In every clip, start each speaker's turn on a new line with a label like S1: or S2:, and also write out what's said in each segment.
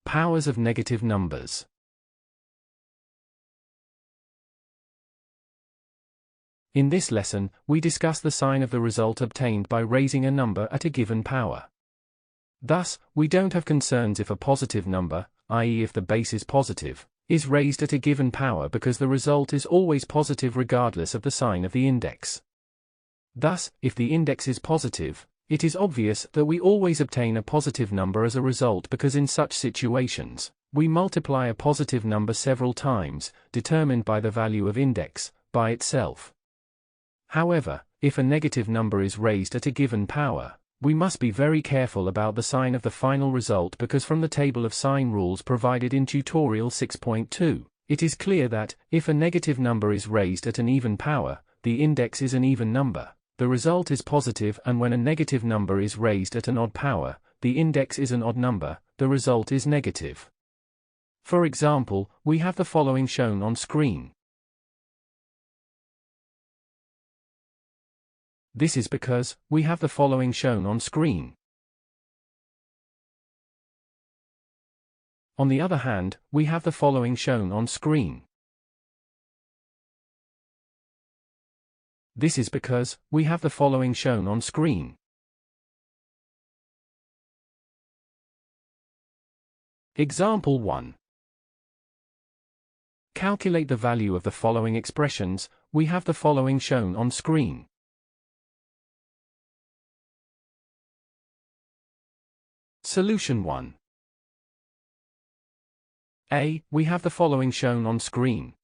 S1: Powers of negative numbers. In this lesson, we discuss the sign of the result obtained by raising a number at a given power. Thus, we don't have concerns if a positive number, i.e. if the base is positive, is raised at a given power because the result is always positive regardless of the sign of the index. Thus, if the index is positive, it is obvious that we always obtain a positive number as a result because in such situations, we multiply a positive number several times, determined by the value of index, by itself. However, if a negative number is raised at a given power, we must be very careful about the sign of the final result because from the table of sign rules provided in tutorial 6.2, it is clear that, if a negative number is raised at an even power, the index is an even number, the result is positive, and when a negative number is raised at an odd power, the index is an odd number, the result is negative. For example, we have the following shown on screen. This is because we have the following shown on screen. On the other hand, we have the following shown on screen. This is because we have the following shown on screen. Example 1. Calculate the value of the following expressions. We have the following shown on screen. Solution 1. A. We have the following shown on screen.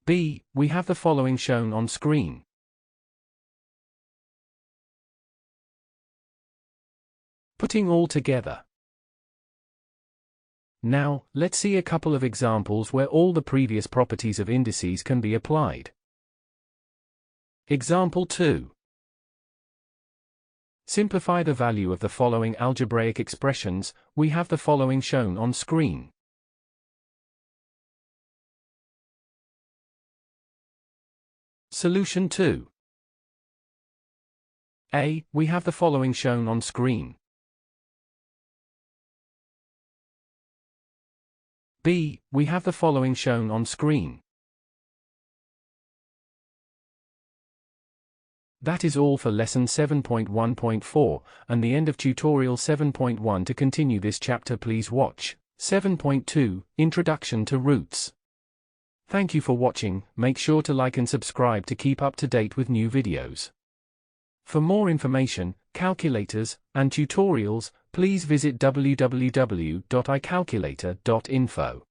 S1: B. We have the following shown on screen. Putting all together. Now, let's see a couple of examples where all the previous properties of indices can be applied. Example 2. Simplify the value of the following algebraic expressions. We have the following shown on screen. Solution 2. A. We have the following shown on screen. B. We have the following shown on screen. That is all for lesson 7.1.4, and the end of tutorial 7.1. To continue this chapter, please watch 7.2, Introduction to Roots. Thank you for watching. Make sure to like and subscribe to keep up to date with new videos. For more information, calculators, and tutorials, please visit www.icalculator.info.